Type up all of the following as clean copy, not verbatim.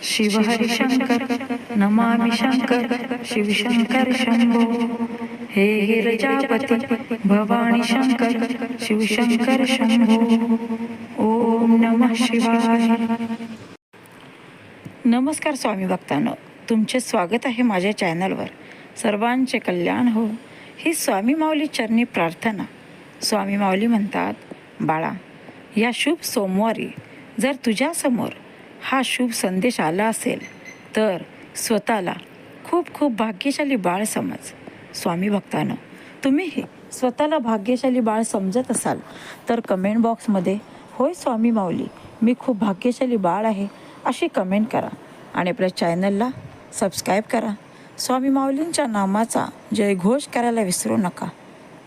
शिव हरि शंकर नमामि शंकर शिवशंकर शंभो। हे गिरिजापती भवानी शंकर शिवशंकर शंभो। ओम नमः शिवाय। नमस्कार स्वामी भक्तांनो, तुमचे स्वागत आहे माझ्या चॅनलवर। सर्वांचे कल्याण हो ही स्वामी माऊली चरणी प्रार्थना। स्वामी माऊली म्हणतात, बाळा, या शुभ सोमवारी जर तुझ्यासमोर हा शुभ संदेश आला असेल तर स्वतःला खूप खूप भाग्यशाली बाळ समज। स्वामी भक्तांनो, तुम्हीही स्वतःला भाग्यशाली बाळ समजत असाल तर कमेंट बॉक्समध्ये होय स्वामी माऊली, मी खूप भाग्यशाली बाळ आहे अशी कमेंट करा आणि आपल्या चॅनलला सबस्क्राईब करा। स्वामी माऊलींच्या नामाचा जयघोष करायला विसरू नका।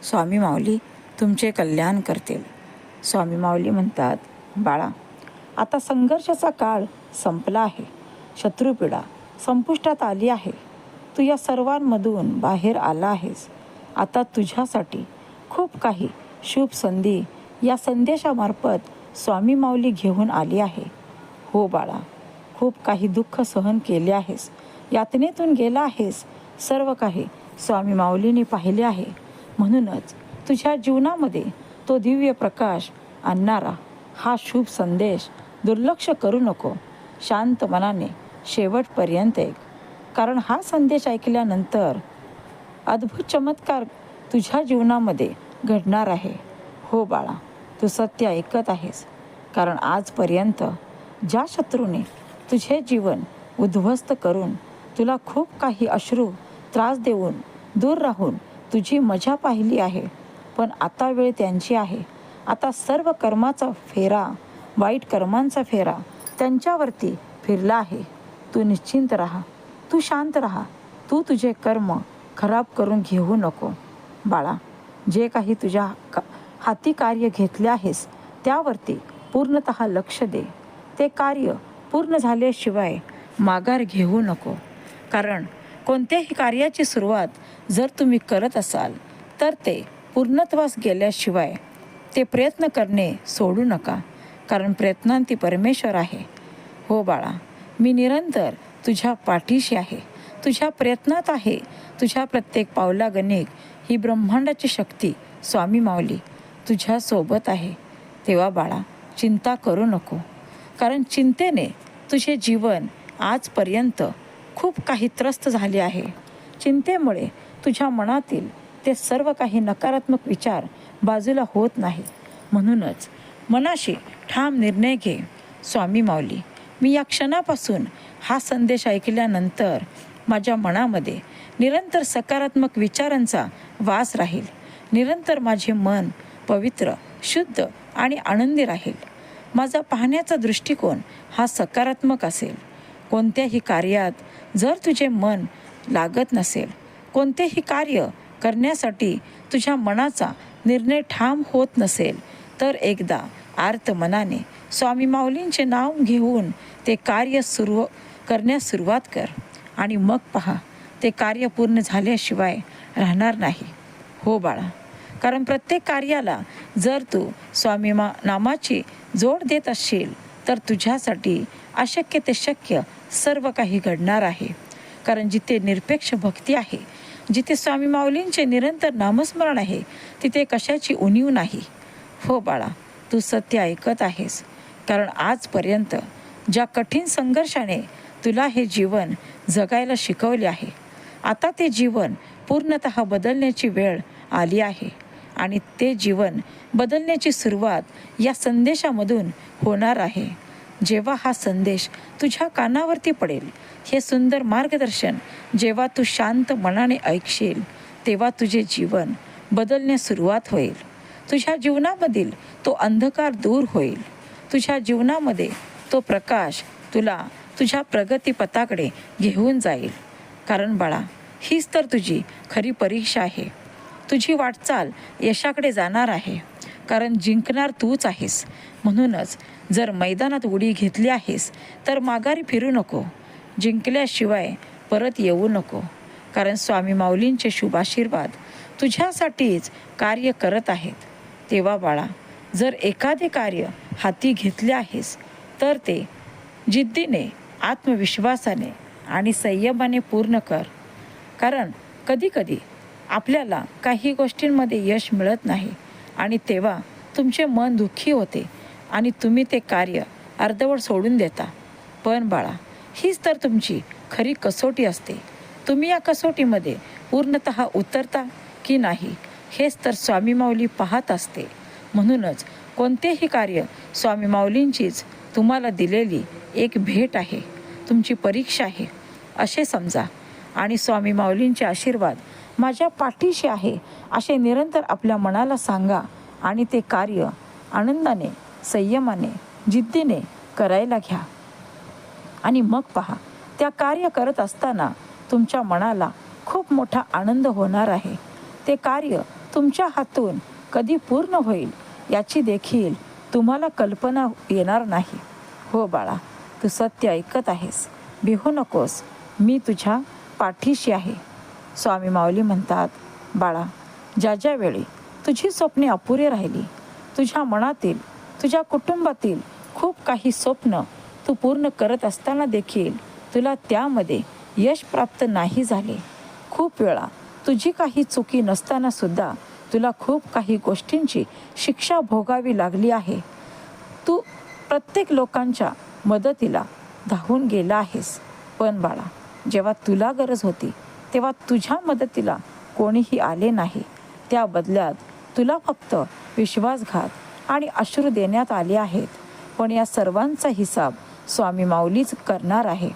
स्वामी माऊली तुमचे कल्याण करतील। स्वामी माऊली म्हणतात, बाळा, आता संघर्षाचा काळ संपला आहे। शत्रुपीडा संपुष्टात आली आहे। तू या सर्वांमधून बाहेर आला आहेस। आता तुझ्यासाठी खूप काही शुभ संधी या संदेशामार्फत स्वामी माऊली घेऊन आली आहे। हो बाळा, खूप काही दुःख सहन केले आहेस, यातनेतून गेला आहेस, सर्व काही स्वामी माऊलीने पाहिले आहे। म्हणूनच तुझ्या जीवनामध्ये तो दिव्य प्रकाश आणणारा हा शुभ संदेश दुर्लक्ष करू नको। शांत मनाने शेवटपर्यंत ऐक, कारण हा संदेश ऐकल्यानंतर अद्भुत चमत्कार तुझ्या जीवनामध्ये घडणार आहे। हो बाळा, तू सत्य ऐकत आहेस, कारण आजपर्यंत ज्या शत्रूने तुझे जीवन उद्ध्वस्त करून तुला खूप काही अश्रू त्रास देऊन दूर राहून तुझी मजा पाहिली आहे, पण आता वेळ त्यांची आहे। आता सर्व कर्माचा फेरा, वाईट कर्मांचा फेरा त्यांच्यावरती फिरला आहे। तू निश्चिंत राहा, तू शांत राहा, तू तुझे कर्म खराब करून घेऊ नको। बाळा, जे काही तुझ्या हाती कार्य घेतले आहेस त्यावरती पूर्णतः लक्ष दे। ते कार्य पूर्ण झाल्याशिवाय माघार घेऊ नको, कारण कोणत्याही कार्याची सुरुवात जर तुम्ही करत असाल तर ते पूर्णत्वास गेल्याशिवाय ते प्रयत्न करणे सोडू नका, कारण प्रयत्नांती परमेश्वर आहे। हो बाळा, मी निरंतर तुझ्या पाठीशी आहे, तुझ्या प्रयत्नात आहे। तुझ्या प्रत्येक पावलागणिक ही ब्रह्मांडाची शक्ती स्वामी माऊली तुझ्यासोबत आहे। तेव्हा बाळा, चिंता करू नको, कारण चिंतेने तुझे जीवन आजपर्यंत खूप काही त्रस्त झाले आहे। चिंतेमुळे तुझ्या मनातील ते सर्व काही नकारात्मक विचार बाजूला होत नाही। म्हणूनच मनाशी ठाम निर्णय घे। स्वामी माऊली, मी या क्षणापासून हा संदेश ऐकल्यानंतर माझ्या मनामध्ये निरंतर सकारात्मक विचारांचा वास राहील। निरंतर माझे मन पवित्र, शुद्ध आणि आनंदी राहील। माझा पाहण्याचा दृष्टिकोन हा सकारात्मक असेल। कोणत्याही कार्यात जर तुझे मन लागत नसेल, कोणतेही कार्य करण्यासाठी तुझ्या मनाचा निर्णय ठाम होत नसेल, तर एकदा आर्त मनाने स्वामी माऊलींचे नाव घेऊन ते कार्य करण्यास सुरुवात कर आणि मग पहा, ते कार्य पूर्ण झाल्याशिवाय राहणार नाही। हो बाळा, कारण प्रत्येक कार्याला जर तू स्वामी नामाची जोड देत असशील तर तुझ्यासाठी अशक्य ते शक्य सर्व काही घडणार आहे। कारण जिथे निरपेक्ष भक्ती आहे, जिथे स्वामी माऊलींचे निरंतर नामस्मरण आहे, तिथे कशाची उणीव नाही। हो बाळा, तू सत्य ऐकत आहेस, कारण आजपर्यंत ज्या कठीण संघर्षाने तुला हे जीवन जगायला शिकवले आहे, आता ते जीवन पूर्णतः बदलण्याची वेळ आली आहे। आणि ते जीवन बदलण्याची सुरुवात या संदेशामधून होणार आहे। जेव्हा हा संदेश तुझ्या कानावरती पडेल, हे सुंदर मार्गदर्शन जेव्हा तू शांत मनाने ऐकशील, तेव्हा तुझे जीवन बदलण्यास सुरुवात होईल। तुझ्या जीवनामधील तो अंधकार दूर होईल। तुझ्या जीवनामध्ये तो प्रकाश तुला तुझ्या प्रगतीपथाकडे घेऊन जाईल। कारण बाळा, हीच तर तुझी खरी परीक्षा आहे। तुझी वाटचाल यशाकडे जाणार आहे, कारण जिंकणार तूच आहेस। म्हणूनच जर मैदानात उडी घेतली आहेस तर माघारी फिरू नको, जिंकल्याशिवाय परत येऊ नको, कारण स्वामी माऊलींचे शुभ आशीर्वाद तुझ्यासाठीच कार्य करत आहेत। तेव्हा बाळा, जर एखादे कार्य हाती घेतले आहेस तर ते जिद्दीने आत्मविश्वासाने आणि संयमाने पूर्ण कर. कारण कधीकधी आपल्याला काही गोष्टींमध्ये यश मिळत नाही आणि तेव्हा तुमचे मन दुःखी होते आणि तुम्ही ते कार्य अर्धवट सोडून देता. पण बाळा, हीच तर तुमची खरी कसोटी असते. तुम्ही या कसोटीमध्ये पूर्णतः उतरता की नाही हेच तर स्वामी माऊली पाहत असते. म्हणूनच कोणतेही कार्य स्वामी माऊलींचीच तुम्हाला दिलेली एक भेट आहे, तुमची परीक्षा आहे असे समजा. आणि स्वामी माऊलींचे आशीर्वाद माझ्या पाठीशी आहे असे निरंतर आपल्या मनाला सांगा आणि ते कार्य आनंदाने, संयमाने, जिद्दीने करायला घ्या. आणि मग पहा, त्या कार्य करत असताना तुमच्या मनाला खूप मोठा आनंद होणार आहे. ते कार्य तुमच्या हातून कधी पूर्ण होईल याची देखील तुम्हाला कल्पना येणार नाही. हो बाळा, तू सत्य ऐकत आहेस. भिवू नकोस, मी तुझ्या पाठीशी आहे. स्वामी माऊली म्हणतात, बाळा, ज्या ज्या वेळी तुझी स्वप्ने अपुरी राहिली, तुझ्या मनातील, तुझ्या कुटुंबातील खूप काही स्वप्न तू पूर्ण करत असताना देखील तुला त्यामध्ये यश प्राप्त नाही झाले, खूप वेळा तुझी काही चुकी नसताना सुद्धा तुला खूप काही गोष्टींची शिक्षा भोगावी लागली आहे. तू प्रत्येक लोकांच्या मदतीला धावून गेला आहेस. पण बाळा, जेव्हा तुला गरज होती तेव्हा तुझ्या मदतीला कोणीही आले नाही. त्या बदल्यात तुला फक्त विश्वासघात आणि अश्रू देण्यात आले आहेत. पण या सर्वांचा हिसाब स्वामी माऊलीच करणार आहे.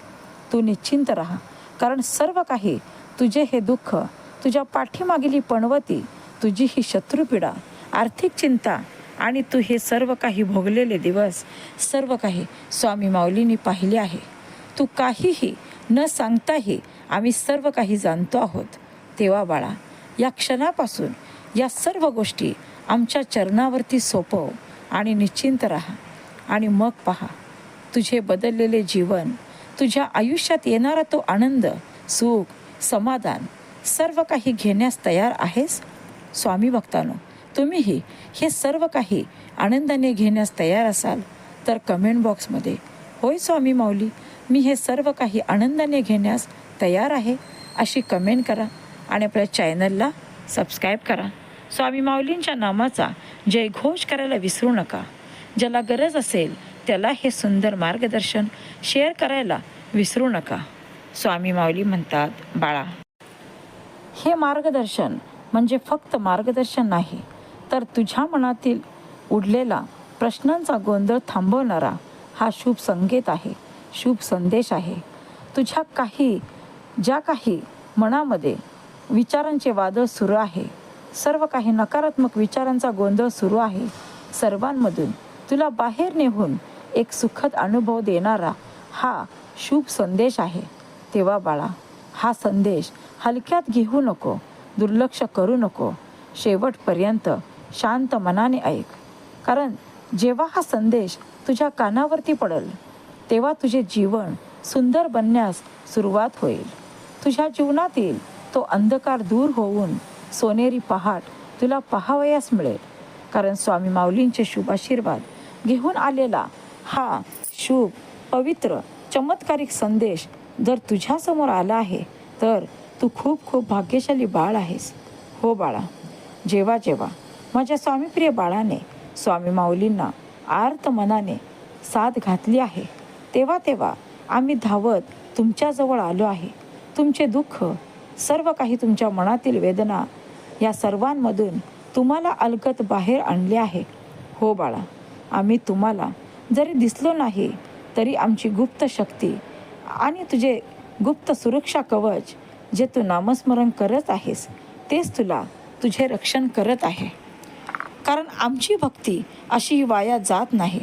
तू निश्चिंत राहा, कारण सर्व काही, तुझे हे दुःख, तुझ्या पाठीमागील पणवती, तुझी ही शत्रुपीडा, आर्थिक चिंता आणि तू हे सर्व काही भोगलेले दिवस, सर्व काही स्वामी माऊलींनी पाहिले आहे. तू काहीही न सांगताही आम्ही सर्व काही जाणतो आहोत. तेव्हा बाळा, या क्षणापासून या सर्व गोष्टी आमच्या चरणावरती सोपव आणि निश्चिंत राहा. आणि मग पहा, तुझे बदललेले जीवन, तुझ्या आयुष्यात येणारा तो आनंद, सुख, समाधान सर्व काही घेण्यास तयार आहेस. स्वामी भक्तांनो, तुम्हीही हे सर्व काही आनंदाने घेण्यास तयार असाल तर कमेंट बॉक्समध्ये होय स्वामी माऊली, मी हे सर्व काही आनंदाने घेण्यास तयार आहे अशी कमेंट करा आणि आपल्या चॅनलला सबस्क्राईब करा. स्वामी माऊलींच्या नामाचा जयघोष करायला विसरू नका. ज्याला गरज असेल त्याला हे सुंदर मार्गदर्शन शेअर करायला विसरू नका. स्वामी माऊली म्हणतात, बाळा, हे मार्गदर्शन म्हणजे फक्त मार्गदर्शन नाही, तर तुझ्या मनातील उडलेला प्रश्नांचा गोंधळ थांबवणारा हा शुभ संकेत आहे, शुभ संदेश आहे. तुझ्या ज्या काही मनामध्ये विचारांचे वादळ सुरू आहे, सर्व काही नकारात्मक विचारांचा गोंधळ सुरू आहे, सर्वांमधून तुला बाहेर नेऊन एक सुखद अनुभव देणारा हा शुभ संदेश आहे. तेव्हा बाळा, हा संदेश हलक्यात घेऊ नको, दुर्लक्ष करू नको. शेवटपर्यंत शांत मनाने ऐक. कारण जेव्हा हा संदेश तुझ्या कानावरती पडेल तेव्हा तुझे जीवन सुंदर बनण्यास सुरुवात होईल. तुझ्या जीवनातील तो अंधकार दूर होऊन सोनेरी पहाट तुला पाहावयास मिळेल. कारण स्वामी माऊलींचे शुभ आशीर्वाद घेऊन आलेला हा शुभ, पवित्र, चमत्कारिक संदेश जर तुझ्यासमोर आला आहे तर तू खूप खूप भाग्यशाली बाळ आहेस. हो बाळा, जेव्हा जेव्हा माझ्या स्वामीप्रिय बाळाने स्वामी माऊलींना आर्त मनाने साथ घातली आहे तेव्हा तेव्हा आम्ही धावत तुमच्याजवळ आलो आहे. तुमचे दुःख, सर्व काही तुमच्या मनातील वेदना या सर्वांमधून तुम्हाला अलगद बाहेर आणले आहे. हो बाळा, आम्ही तुम्हाला जरी दिसलो नाही तरी आमची गुप्त शक्ती आणि तुझे गुप्त सुरक्षा कवच जे तू नामस्मरण करत आहेस तेच तुला तुझे रक्षण करत आहे. कारण आमची भक्ती अशी वाया जात नाही.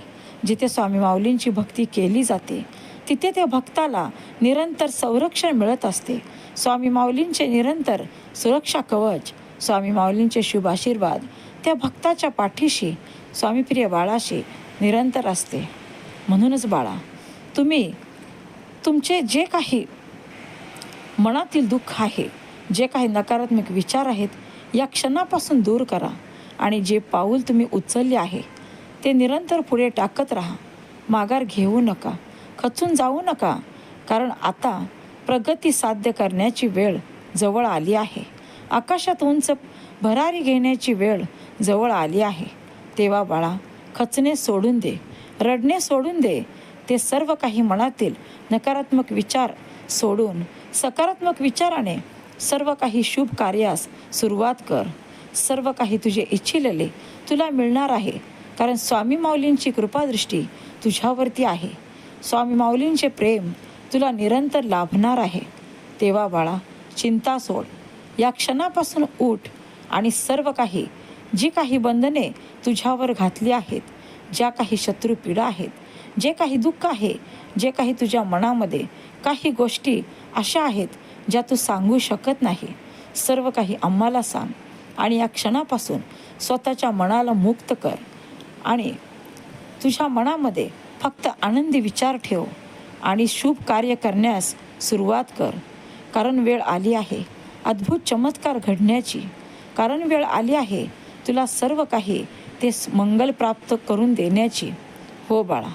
जिथे स्वामी माऊलींची भक्ती केली जाते तिथे त्या भक्ताला निरंतर संरक्षण मिळत असते. स्वामी माऊलींचे निरंतर सुरक्षा कवच, स्वामी माऊलींचे शुभ आशीर्वाद त्या भक्ताच्या पाठीशी, स्वामीप्रिय बाळाशी निरंतर असते. म्हणूनच बाळा, तुम्ही तुमचे जे काही मनातील दुःख आहे, जे काही नकारात्मक विचार आहेत, या क्षणापासून दूर करा आणि जे पाऊल तुम्ही उचलले आहे ते निरंतर पुढे टाकत राहा. माघार घेऊ नका, खचून जाऊ नका. कारण आता प्रगती साध्य करण्याची वेळ जवळ आली आहे. आकाशात उंच भरारी घेण्याची वेळ जवळ आली आहे. तेव्हा बाळा, खचणे सोडून दे, रडणे सोडून दे. ते सर्व काही मनातील नकारात्मक विचार सोडून सकारात्मक विचाराने सर्व काही शुभ कार्यास सुरुवात कर. सर्व काही तुझे इच्छिलेले तुला मिळणार आहे, कारण स्वामी माऊलींची कृपादृष्टी तुझ्यावरती आहे. स्वामी माऊलींचे प्रेम तुला निरंतर लाभणार आहे. तेव्हा बाळा, चिंता सोड. या क्षणापासून उठ आणि सर्व काही जी काही बंधने तुझ्यावर घातली आहेत, ज्या काही शत्रुपीडा आहेत, जे काही दुःख आहे, जे काही तुझ्या मनामध्ये काही गोष्टी अशा आहेत ज्या तू सांगू शकत नाही, सर्व काही आम्हाला सांग. आणि या क्षणापासून स्वतःच्या मनाला मुक्त कर आणि तुझ्या मनामध्ये फक्त आनंदी विचार ठेव आणि शुभ कार्य करण्यास सुरुवात कर. कारण वेळ आली आहे अद्भुत चमत्कार घडण्याची. कारण वेळ आली आहे तुला सर्व काही ते मंगल प्राप्त करून देण्याची. हो बाळा,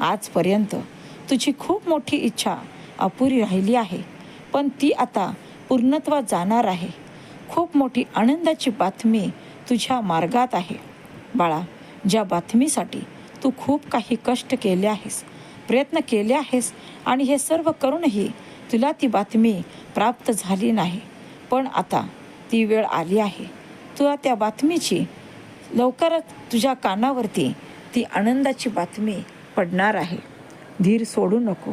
आजपर्यंत तुझी खूप मोठी इच्छा अपुरी राहिली आहे, पण ती आता पूर्णत्वात जाणार आहे. खूप मोठी आनंदाची बातमी तुझ्या मार्गात आहे. बाळा, ज्या बातमीसाठी तू खूप काही कष्ट केले आहेस, प्रयत्न केले आहेस आणि हे सर्व करूनही तुला ती बातमी प्राप्त झाली नाही, पण आता ती वेळ आली आहे. तुला त्या बातमीची लवकरच तुझ्या कानावरती ती आनंदाची बातमी पडणार आहे. धीर सोडू नको,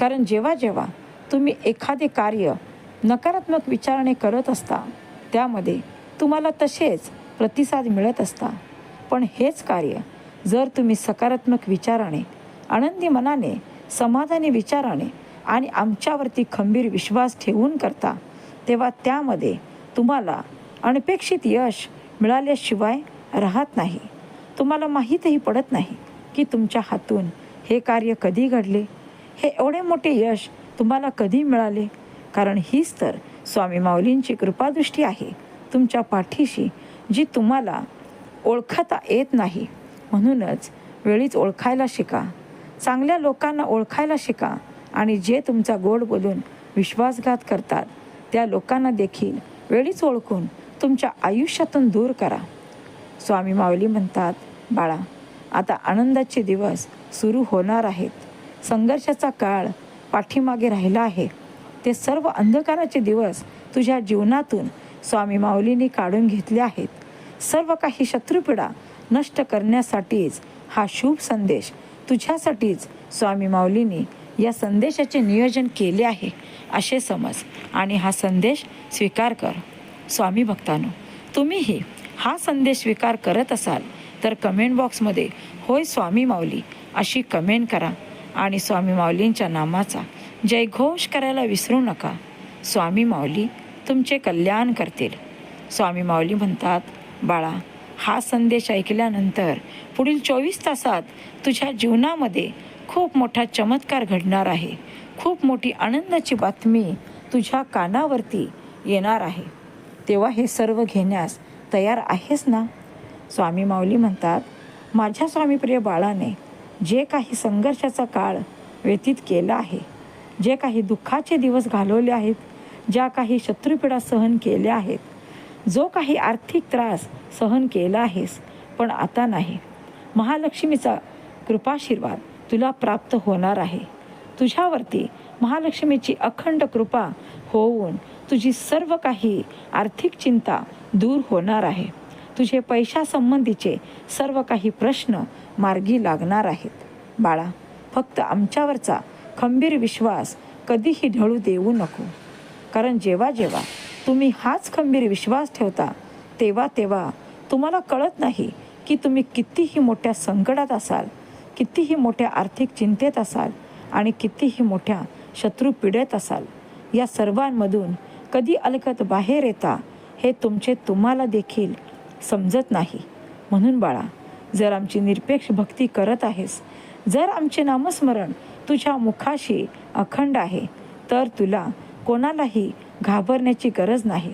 कारण जेव्हा जेव्हा तुम्ही एखादे कार्य नकारात्मक विचाराने करत असता, त्यामध्ये तुम्हाला तसेच प्रतिसाद मिळत असता. पण हेच कार्य जर तुम्ही सकारात्मक विचाराने, आनंदी मनाने, समाधानी विचाराने आणि आमच्यावरती खंबीर विश्वास ठेवून करता, तेव्हा त्यामध्ये तुम्हाला अनपेक्षित यश मिळाल्याशिवाय राहत नाही. तुम्हाला माहीतही पडत नाही की तुमच्या हातून हे कार्य कधी घडले, हे एवढे मोठे यश तुम्हाला कधी मिळाले. कारण हीच तर स्वामी माऊलींची कृपादृष्टी आहे तुमच्या पाठीशी, जी तुम्हाला ओळखता येत नाही. म्हणूनच वेळीच ओळखायला शिका, चांगल्या लोकांना ओळखायला शिका आणि जे तुमचा गोड बोलून विश्वासघात करतात त्या लोकांना देखील वेळीच ओळखून तुमच्या आयुष्यातून दूर करा. स्वामी माऊली म्हणतात, बाळा, आता आनंदाचे दिवस सुरू होणार आहेत. संघर्षाचा काळ पाठीमागे राहिला आहे. ते सर्व अंधकाराचे दिवस तुझ्या जीवनातून स्वामी माऊलींनी काढून घेतले आहेत. सर्व काही शत्रुपीडा नष्ट करण्यासाठीच हा शुभ संदेश तुझ्यासाठीच स्वामी माऊलींनी या संदेशाचे नियोजन केले आहे असे समज आणि हा संदेश स्वीकार कर. स्वामी भक्तांनो, तुम्हीही हा संदेश स्वीकार करत असाल तर कमेंट बॉक्समध्ये होय स्वामी माऊली अशी कमेंट करा आणि स्वामी माऊलींच्या नामाचा जयघोष करायला विसरू नका. स्वामी माऊली तुमचे कल्याण करतील. स्वामी माऊली म्हणतात, बाळा, हा संदेश ऐकल्यानंतर पुढील 24 तासात तुझ्या जीवनामध्ये खूप मोठा चमत्कार घडणार आहे. खूप मोठी आनंदाची बातमी तुझ्या कानावरती येणार आहे. तेव्हा हे सर्व घेण्यास तयार आहेस ना? स्वामी माऊली म्हणतात, माझ्या स्वामीप्रिय बाळाने जे काही संघर्षाचा काळ व्यतीत केला आहे, जे काही दुःखाचे दिवस घालवले आहेत, ज्या काही शत्रुपीडा सहन केल्या आहेत, जो काही आर्थिक त्रास सहन केला आहेस, पण आता नाही. महालक्ष्मीचा कृपाशीर्वाद तुला प्राप्त होणार आहे. तुझ्यावरती महालक्ष्मीची अखंड कृपा होऊन तुझी सर्व काही आर्थिक चिंता दूर होणार आहे. तुझे पैशासंबंधीचे सर्व काही प्रश्न मार्गी लागणार आहेत. बाळा, फक्त आमच्यावरचा खंबीर विश्वास कधीही ढळू देऊ नको. कारण जेव्हा जेव्हा तुम्ही हाच खंबीर विश्वास ठेवता, तेव्हा तेव्हा तुम्हाला कळत नाही की तुम्ही कितीही मोठ्या संकटात असाल, कितीही मोठ्या आर्थिक चिंतेत असाल आणि कितीही मोठ्या शत्रुपीडेत असाल. या सर्वांमधून कधी अलगद बाहेर येता हे तुम्हाला देखील समजत नाही. म्हणून बाळा, जर आमची निरपेक्ष भक्ती करत आहेस, जर आमचे नामस्मरण तुझ्या मुखाशी अखंड आहे, तर तुला कोणालाही घाबरण्याची गरज नाही.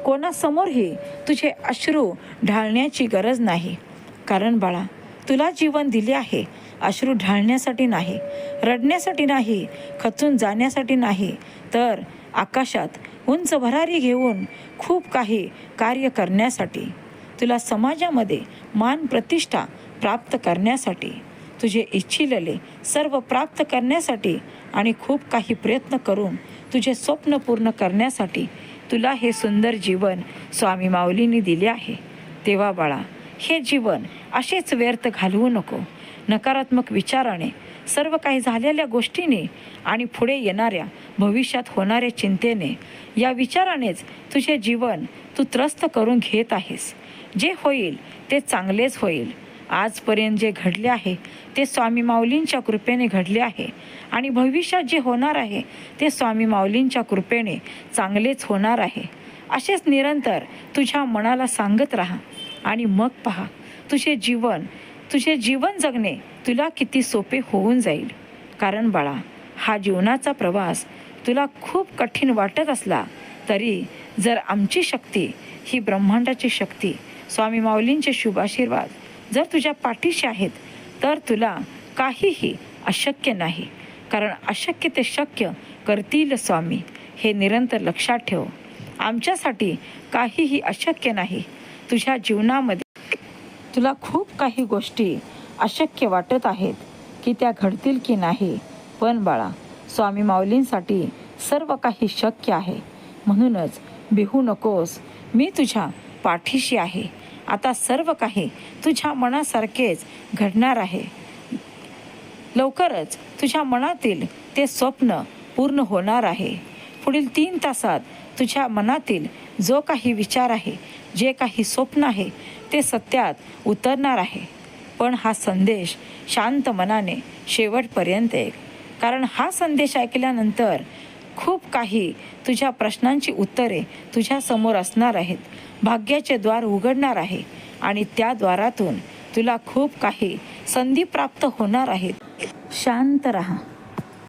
कोणासमोरही तुझे अश्रू ढाळण्याची गरज नाही. कारण बाळा, तुला जीवन दिले आहे अश्रू ढाळण्यासाठी नाही, रडण्यासाठी नाही, खचून जाण्यासाठी नाही, तर आकाशात उंच भरारी घेऊन खूप काही कार्य करण्यासाठी, तुला समाजामध्ये मान प्रतिष्ठा प्राप्त करण्यासाठी, तुझे इच्छिलेले सर्व प्राप्त करण्यासाठी आणि खूप काही प्रयत्न करून तुझे स्वप्न पूर्ण करण्यासाठी तुला हे सुंदर जीवन स्वामी माऊलींनी दिले आहे. तेव्हा बाळा, हे जीवन असेच व्यर्थ घालवू नको. नकारात्मक विचाराने, सर्व काही झालेल्या गोष्टीने आणि पुढे येणाऱ्या भविष्यात होणाऱ्या चिंतेने, या विचारानेच तुझे जीवन तू त्रस्त करून घेत आहेस. जे होईल ते चांगलेच होईल. आजपर्यंत जे घडले आहे ते स्वामी माऊलींच्या कृपेने घडले आहे आणि भविष्यात जे होणार आहे ते स्वामी माऊलींच्या कृपेने चांगलेच होणार आहे. असेच निरंतर तुझ्या मनाला सांगत राहा आणि मग पहा, तुझे जीवन जगणे तुला किती सोपे होऊन जाईल. कारण बाळा, हा जीवनाचा प्रवास तुला खूप कठीण वाटत असला तरी जर आमची शक्ती, ही ब्रह्मांडाची शक्ती, स्वामी माऊलींचे शुभ आशीर्वाद जर तुझ्या पाठीशी आहेत तर तुला काहीही अशक्य नाही. कारण अशक्य ते शक्य करतील स्वामी, हे निरंतर लक्षात ठेव. आमच्यासाठी काहीही अशक्य नाही. तुझ्या जीवनामध्ये तुला खूप काही गोष्टी अशक्य वाटत आहेत की त्या घडतील की नाही, पण बाळा, स्वामी माऊलींसाठी सर्व काही शक्य आहे. म्हणूनच भिवू नकोस, मी तुझ्या पाठीशी आहे. आता सर्व काही तुझ्या मनासारखेच घडणार आहे. लवकरच तुझ्या मनातील ते स्वप्न पूर्ण होणार आहे. पुढील 3 तासात तुझ्या मनातील जो काही विचार आहे, जे काही स्वप्न आहे ते सत्यात उतरणार आहे. पण हा संदेश शांत मनाने शेवटपर्यंत ऐक. कारण हा संदेश ऐकल्यानंतर खूप काही तुझ्या प्रश्नांची उत्तरे तुझ्यासमोर असणार आहेत. भाग्याचे द्वार उघडणार आहे आणि त्या द्वारातून तुला खूप काही संधी प्राप्त होणार आहेत. शांत रहा.